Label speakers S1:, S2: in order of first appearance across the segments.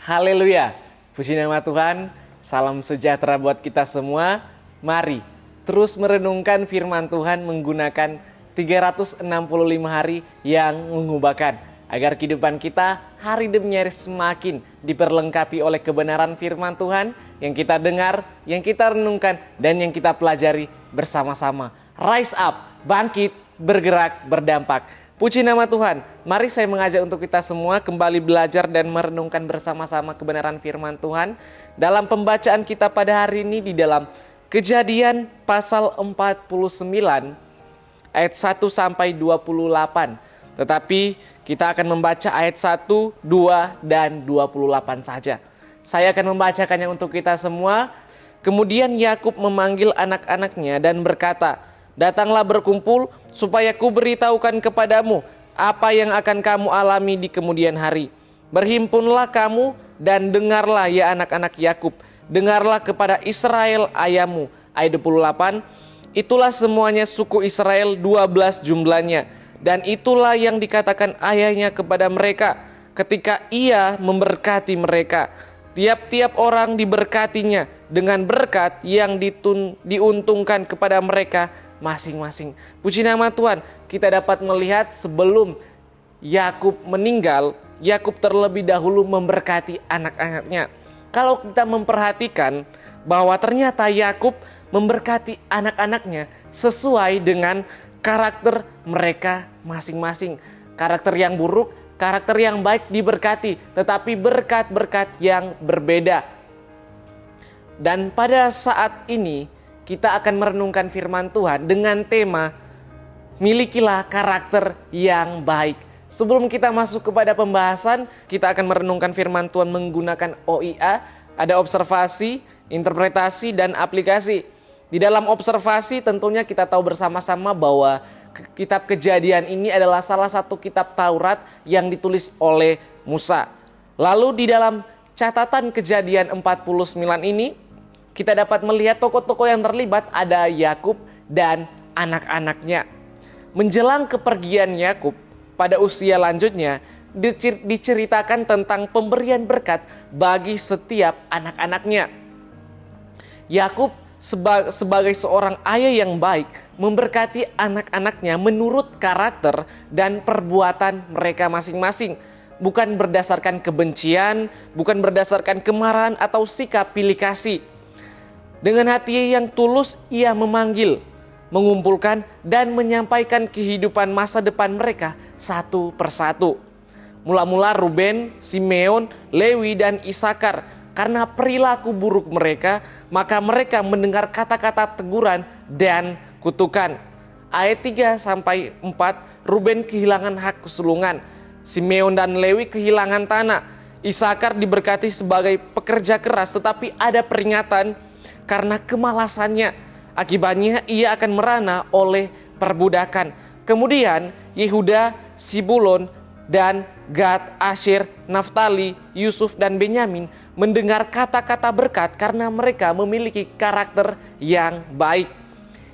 S1: Haleluya, puji nama Tuhan, salam sejahtera buat kita semua. Mari terus merenungkan firman Tuhan menggunakan 365 hari yang mengubahkan, agar kehidupan kita hari demi hari semakin diperlengkapi oleh kebenaran firman Tuhan yang kita dengar, yang kita renungkan, dan yang kita pelajari bersama-sama. Rise up, bangkit, bergerak, berdampak. Puji nama Tuhan. Mari saya mengajak untuk kita semua kembali belajar dan merenungkan bersama-sama kebenaran firman Tuhan dalam pembacaan kita pada hari ini di dalam Kejadian pasal 49 ayat 1 sampai 28. Tetapi kita akan membaca ayat 1, 2, dan 28 saja. Saya akan membacakannya untuk kita semua. Kemudian Yakub memanggil anak-anaknya dan berkata, "Datanglah berkumpul supaya kuberitahukan kepadamu apa yang akan kamu alami di kemudian hari. Berhimpunlah kamu dan dengarlah ya anak-anak Yakub. Dengarlah kepada Israel ayahmu." Ayat 28, itulah semuanya suku Israel 12 jumlahnya. Dan itulah yang dikatakan ayahnya kepada mereka ketika ia memberkati mereka. Tiap-tiap orang diberkatinya dengan berkat yang diuntungkan kepada mereka masing-masing. Puji nama Tuhan, kita dapat melihat sebelum Yakub meninggal, Yakub terlebih dahulu memberkati anak-anaknya. Kalau kita memperhatikan bahwa ternyata Yakub memberkati anak-anaknya sesuai dengan karakter mereka masing-masing. Karakter yang buruk, karakter yang baik diberkati, tetapi berkat-berkat yang berbeda. Dan pada saat ini kita akan merenungkan firman Tuhan dengan tema milikilah karakter yang baik. Sebelum kita masuk kepada pembahasan, kita akan merenungkan firman Tuhan menggunakan OIA. Ada observasi, interpretasi, dan aplikasi. Di dalam observasi tentunya kita tahu bersama-sama bahwa kitab Kejadian ini adalah salah satu kitab Taurat yang ditulis oleh Musa. Lalu di dalam catatan Kejadian 49 ini, kita dapat melihat tokoh-tokoh yang terlibat ada Yakub dan anak-anaknya. Menjelang kepergian Yakub pada usia lanjutnya, diceritakan tentang pemberian berkat bagi setiap anak-anaknya. Yakub sebagai seorang ayah yang baik memberkati anak-anaknya menurut karakter dan perbuatan mereka masing-masing. Bukan berdasarkan kebencian, bukan berdasarkan kemarahan atau sikap pilih kasih. Dengan hati yang tulus ia memanggil, mengumpulkan dan menyampaikan kehidupan masa depan mereka satu persatu. Mula-mula Ruben, Simeon, Lewi, dan Isakar. Karena perilaku buruk mereka, maka mereka mendengar kata-kata teguran dan kutukan. Ayat 3-4, Ruben kehilangan hak kesulungan. Simeon dan Lewi kehilangan tanah. Isakar diberkati sebagai pekerja keras, tetapi ada peringatan karena kemalasannya. Akibatnya ia akan merana oleh perbudakan. Kemudian Yehuda, Sibulon, dan Gad, Asher, Naftali, Yusuf, dan Benyamin mendengar kata-kata berkat karena mereka memiliki karakter yang baik.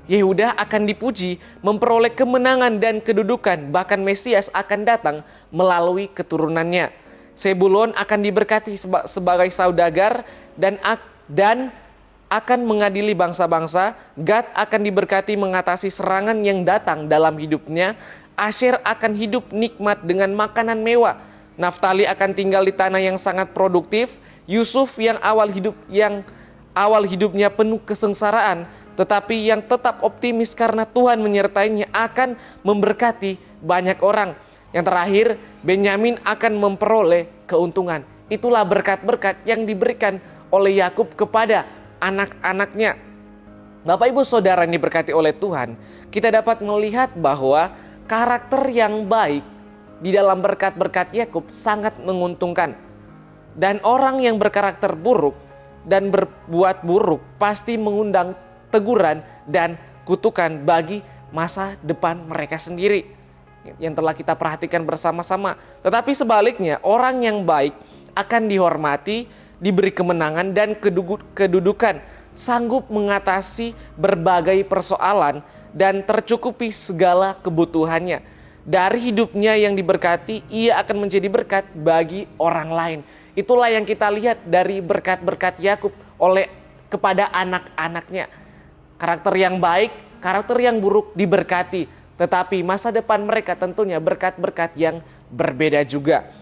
S1: Yehuda akan dipuji, memperoleh kemenangan dan kedudukan, bahkan Mesias akan datang melalui keturunannya. Sebulon akan diberkati sebagai saudagar dan akan mengadili bangsa-bangsa. Gad akan diberkati mengatasi serangan yang datang dalam hidupnya. Asher akan hidup nikmat dengan makanan mewah. Naftali akan tinggal di tanah yang sangat produktif. Yusuf yang awal hidupnya penuh kesengsaraan, tetapi yang tetap optimis karena Tuhan menyertainya, akan memberkati banyak orang. Yang terakhir, Benyamin akan memperoleh keuntungan. Itulah berkat-berkat yang diberikan oleh Yakub kepada anak-anaknya. Bapak Ibu Saudara yang diberkati oleh Tuhan, kita dapat melihat bahwa karakter yang baik di dalam berkat-berkat Yakub sangat menguntungkan. Dan orang yang berkarakter buruk dan berbuat buruk pasti mengundang teguran dan kutukan bagi masa depan mereka sendiri, yang telah kita perhatikan bersama-sama. Tetapi sebaliknya, orang yang baik akan dihormati, diberi kemenangan dan kedudukan, sanggup mengatasi berbagai persoalan dan tercukupi segala kebutuhannya. Dari hidupnya yang diberkati, ia akan menjadi berkat bagi orang lain. Itulah yang kita lihat dari berkat-berkat Yakub oleh kepada anak-anaknya. Karakter yang baik, karakter yang buruk diberkati. Tetapi masa depan mereka tentunya berkat-berkat yang berbeda juga.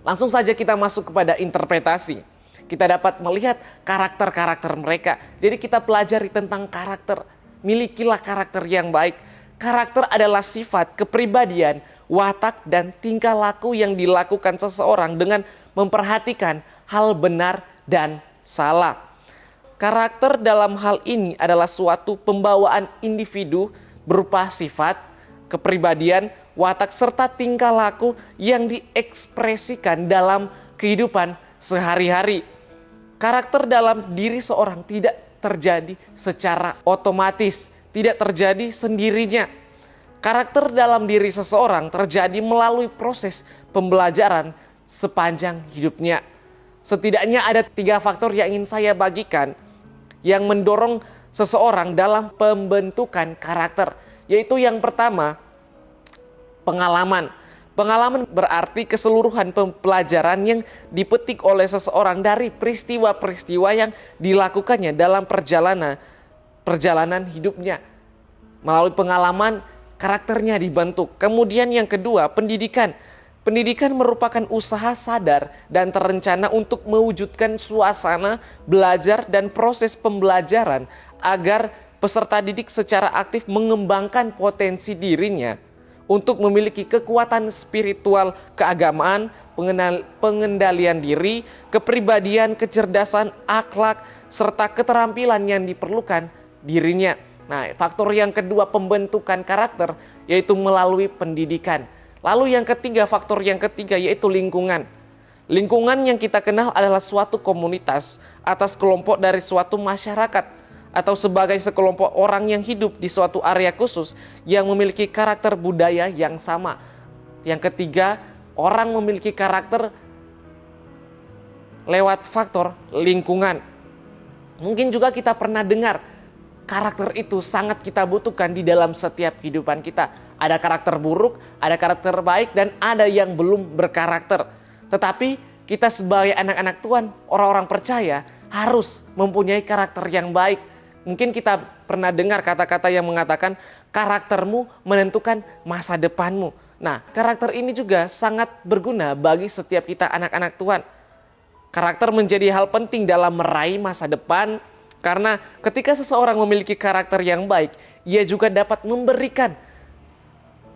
S1: Langsung saja kita masuk kepada interpretasi. Kita dapat melihat karakter-karakter mereka. Jadi kita pelajari tentang karakter. Milikilah karakter yang baik. Karakter adalah sifat, kepribadian, watak, dan tingkah laku yang dilakukan seseorang dengan memperhatikan hal benar dan salah. Karakter dalam hal ini adalah suatu pembawaan individu berupa sifat, kepribadian, watak, serta tingkah laku yang diekspresikan dalam kehidupan sehari-hari. Karakter dalam diri seorang tidak terjadi secara otomatis, tidak terjadi sendirinya. Karakter dalam diri seseorang terjadi melalui proses pembelajaran sepanjang hidupnya. Setidaknya ada 3 faktor yang ingin saya bagikan yang mendorong seseorang dalam pembentukan karakter. Yaitu yang pertama, pengalaman. Pengalaman berarti keseluruhan pelajaran yang dipetik oleh seseorang dari peristiwa-peristiwa yang dilakukannya dalam perjalanan hidupnya. Melalui pengalaman, karakternya dibentuk. Kemudian yang kedua, pendidikan. Pendidikan merupakan usaha sadar dan terencana untuk mewujudkan suasana belajar dan proses pembelajaran agar peserta didik secara aktif mengembangkan potensi dirinya untuk memiliki kekuatan spiritual, keagamaan, pengendalian diri, kepribadian, kecerdasan, akhlak, serta keterampilan yang diperlukan dirinya. Nah, faktor yang kedua pembentukan karakter yaitu melalui pendidikan. Lalu yang ketiga, faktor yang ketiga yaitu lingkungan. Lingkungan yang kita kenal adalah suatu komunitas atas kelompok dari suatu masyarakat atau sebagai sekelompok orang yang hidup di suatu area khusus yang memiliki karakter budaya yang sama. Yang ketiga, orang memiliki karakter lewat faktor lingkungan. Mungkin juga kita pernah dengar karakter itu sangat kita butuhkan di dalam setiap kehidupan kita. Ada karakter buruk, ada karakter baik, dan ada yang belum berkarakter. Tetapi kita sebagai anak-anak Tuhan, orang-orang percaya harus mempunyai karakter yang baik. Mungkin kita pernah dengar kata-kata yang mengatakan karaktermu menentukan masa depanmu. Nah, karakter ini juga sangat berguna bagi setiap kita anak-anak Tuhan. Karakter menjadi hal penting dalam meraih masa depan, karena ketika seseorang memiliki karakter yang baik, ia juga dapat memberikan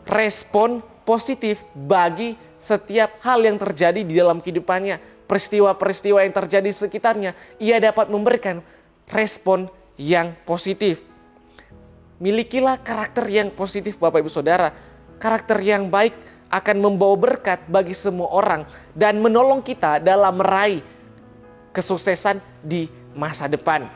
S1: respon positif bagi setiap hal yang terjadi di dalam kehidupannya. Peristiwa-peristiwa yang terjadi di sekitarnya, ia dapat memberikan respon yang positif. Milikilah karakter yang positif Bapak Ibu Saudara. Karakter yang baik akan membawa berkat bagi semua orang dan menolong kita dalam meraih kesuksesan di masa depan.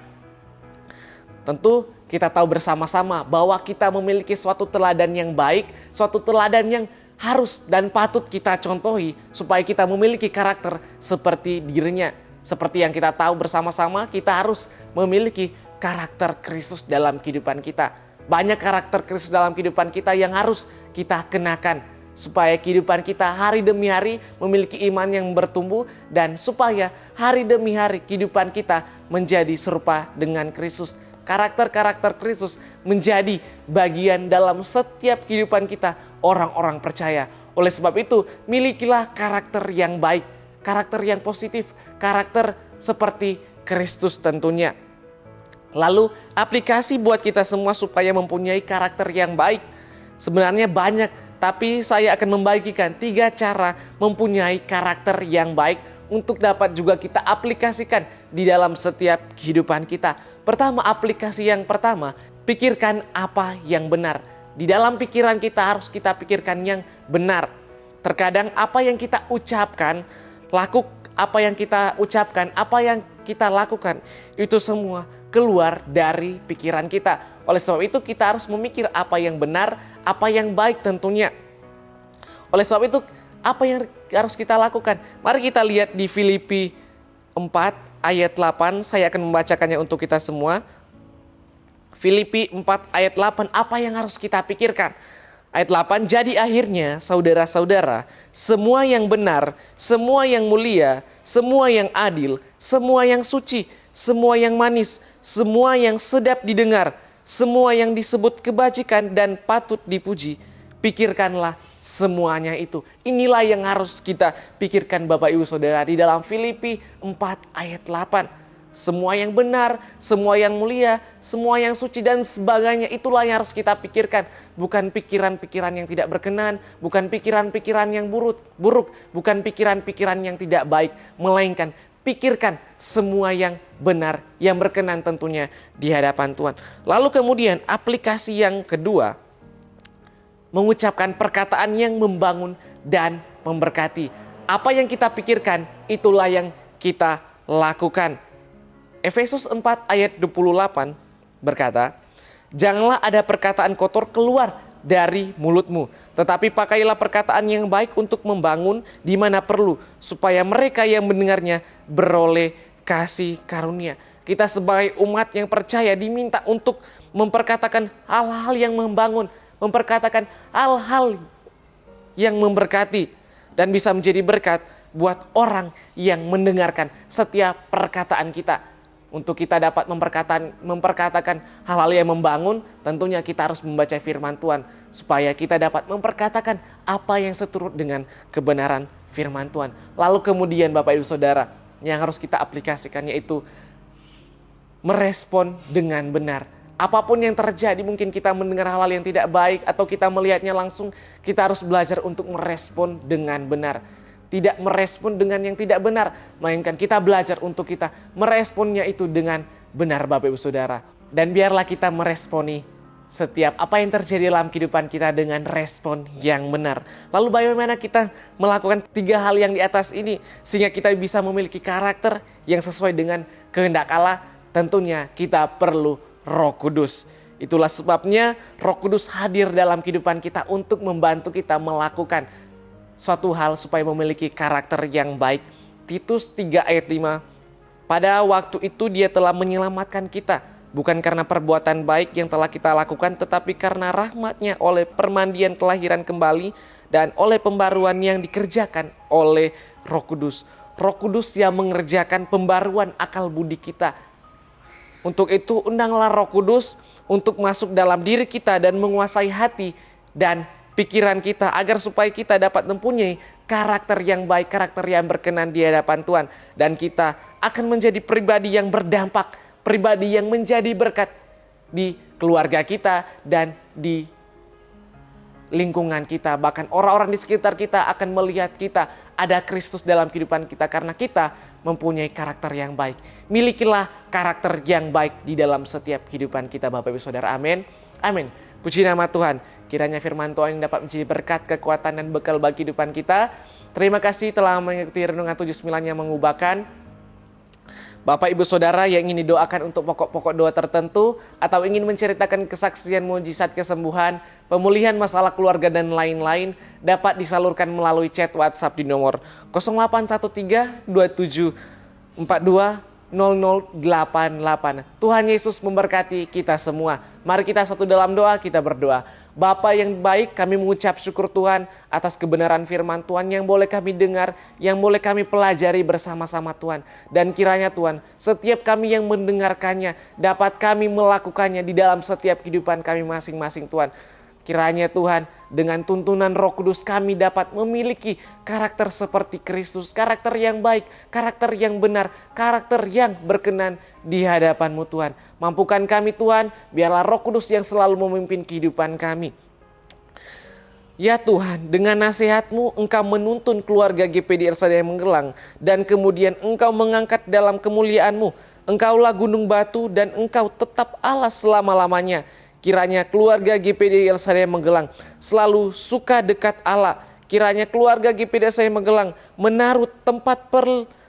S1: Tentu kita tahu bersama-sama bahwa kita memiliki suatu teladan yang baik, suatu teladan yang harus dan patut kita contohi supaya kita memiliki karakter seperti dirinya. Seperti yang kita tahu bersama-sama, kita harus memiliki karakter Kristus dalam kehidupan kita. Banyak karakter Kristus dalam kehidupan kita yang harus kita kenakan supaya kehidupan kita hari demi hari memiliki iman yang bertumbuh dan supaya hari demi hari kehidupan kita menjadi serupa dengan Kristus. Karakter-karakter Kristus menjadi bagian dalam setiap kehidupan kita orang-orang percaya. Oleh sebab itu, milikilah karakter yang baik, karakter yang positif, karakter seperti Kristus tentunya. Lalu aplikasi buat kita semua supaya mempunyai karakter yang baik. Sebenarnya banyak, tapi saya akan membagikan 3 cara mempunyai karakter yang baik untuk dapat juga kita aplikasikan di dalam setiap kehidupan kita. Pertama, aplikasi yang pertama, pikirkan apa yang benar. Di dalam pikiran kita harus kita pikirkan yang benar. Terkadang apa yang kita ucapkan, apa yang kita lakukan, itu semua keluar dari pikiran kita. Oleh sebab itu kita harus memikir apa yang benar, apa yang baik tentunya. Oleh sebab itu apa yang harus kita lakukan? Mari kita lihat di Filipi 4 ayat 8, saya akan membacakannya untuk kita semua. Filipi 4 ayat 8, apa yang harus kita pikirkan? Ayat 8, jadi akhirnya saudara-saudara, semua yang benar, semua yang mulia, semua yang adil, semua yang suci, semua yang manis, semua yang sedap didengar, semua yang disebut kebajikan dan patut dipuji, pikirkanlah semuanya itu. Inilah yang harus kita pikirkan Bapak Ibu Saudara di dalam Filipi 4 ayat 8. Semua yang benar, semua yang mulia, semua yang suci dan sebagainya, itulah yang harus kita pikirkan. Bukan pikiran-pikiran yang tidak berkenan, bukan pikiran-pikiran yang buruk, bukan pikiran-pikiran yang tidak baik, melainkan pikirkan semua yang benar, yang berkenan tentunya di hadapan Tuhan. Lalu kemudian aplikasi yang kedua, mengucapkan perkataan yang membangun dan memberkati. Apa yang kita pikirkan, itulah yang kita lakukan. Efesus 4 ayat 28 berkata, janganlah ada perkataan kotor keluar dari mulutmu, tetapi pakailah perkataan yang baik untuk membangun di mana perlu, supaya mereka yang mendengarnya beroleh kasih karunia. Kita sebagai umat yang percaya diminta untuk memperkatakan hal-hal yang membangun, memperkatakan hal-hal yang memberkati dan bisa menjadi berkat buat orang yang mendengarkan setiap perkataan kita. Untuk kita dapat memperkatakan hal-hal yang membangun, tentunya kita harus membaca firman Tuhan supaya kita dapat memperkatakan apa yang seturut dengan kebenaran firman Tuhan. Lalu kemudian Bapak Ibu Saudara, yang harus kita aplikasikan yaitu merespon dengan benar. Apapun yang terjadi, mungkin kita mendengar hal-hal yang tidak baik atau kita melihatnya langsung, kita harus belajar untuk merespon dengan benar. Tidak merespon dengan yang tidak benar, melainkan kita belajar untuk kita meresponnya itu dengan benar Bapak Ibu Saudara. Dan biarlah kita meresponi setiap apa yang terjadi dalam kehidupan kita dengan respon yang benar. Lalu bagaimana kita melakukan 3 hal yang di atas ini sehingga kita bisa memiliki karakter yang sesuai dengan kehendak Allah? Tentunya kita perlu Roh Kudus. Itulah sebabnya Roh Kudus hadir dalam kehidupan kita untuk membantu kita melakukan suatu hal supaya memiliki karakter yang baik. Titus 3 ayat 5. Pada waktu itu dia telah menyelamatkan kita, bukan karena perbuatan baik yang telah kita lakukan, tetapi karena rahmat-Nya oleh permandian kelahiran kembali dan oleh pembaruan yang dikerjakan oleh Roh Kudus. Roh Kudus yang mengerjakan pembaruan akal budi kita. Untuk itu undanglah Roh Kudus untuk masuk dalam diri kita dan menguasai hati dan pikiran kita agar supaya kita dapat mempunyai karakter yang baik, karakter yang berkenan di hadapan Tuhan. Dan kita akan menjadi pribadi yang berdampak, pribadi yang menjadi berkat di keluarga kita dan di lingkungan kita. Bahkan orang-orang di sekitar kita akan melihat kita ada Kristus dalam kehidupan kita karena kita mempunyai karakter yang baik. Milikilah karakter yang baik di dalam setiap kehidupan kita Bapak Ibu Saudara. Amin. Amin. Puji nama Tuhan. Kiranya firman Tuhan yang dapat menjadi berkat, kekuatan dan bekal bagi kehidupan kita. Terima kasih telah mengikuti Renungan 79 yang mengubahkan. Bapak Ibu Saudara yang ingin didoakan untuk pokok-pokok doa tertentu atau ingin menceritakan kesaksian mujizat kesembuhan, pemulihan masalah keluarga dan lain-lain dapat disalurkan melalui chat WhatsApp di nomor 0813 27 42 0088. Tuhan Yesus memberkati kita semua. Mari kita satu dalam doa, kita berdoa. Bapa yang baik, kami mengucap syukur Tuhan atas kebenaran firman Tuhan yang boleh kami dengar, yang boleh kami pelajari bersama-sama Tuhan. Dan kiranya Tuhan, setiap kami yang mendengarkannya, dapat kami melakukannya di dalam setiap kehidupan kami masing-masing Tuhan. Kiranya Tuhan, dengan tuntunan Roh Kudus kami dapat memiliki karakter seperti Kristus, karakter yang baik, karakter yang benar, karakter yang berkenan di hadapan-Mu Tuhan. Mampukan kami Tuhan, biarlah Roh Kudus yang selalu memimpin kehidupan kami. Ya Tuhan, dengan nasihat-Mu Engkau menuntun keluarga GPD Ersadaya Magelang dan kemudian Engkau mengangkat dalam kemuliaan-Mu. Engkaulah gunung batu dan Engkau tetap Allah selama-lamanya. Kiranya keluarga GPD Ersadaya Magelang selalu suka dekat Allah. Kiranya keluarga GPD Ersadaya Magelang menaruh tempat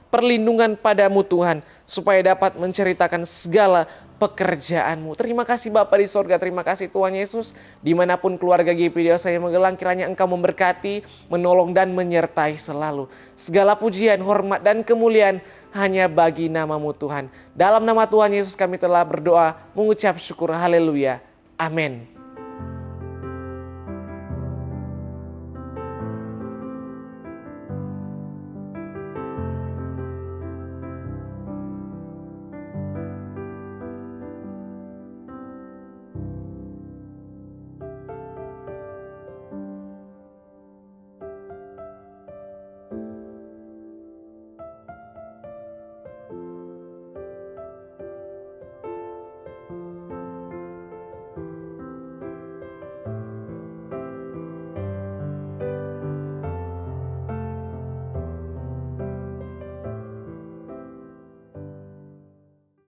S1: perlindungan padamu Tuhan, supaya dapat menceritakan segala pekerjaan-Mu. Terima kasih Bapa di sorga, terima kasih Tuhan Yesus. Dimanapun keluarga GPD Ersadaya Magelang, kiranya Engkau memberkati, menolong dan menyertai selalu. Segala pujian, hormat dan kemuliaan hanya bagi nama-Mu Tuhan. Dalam nama Tuhan Yesus kami telah berdoa, mengucap syukur, haleluya. Amin.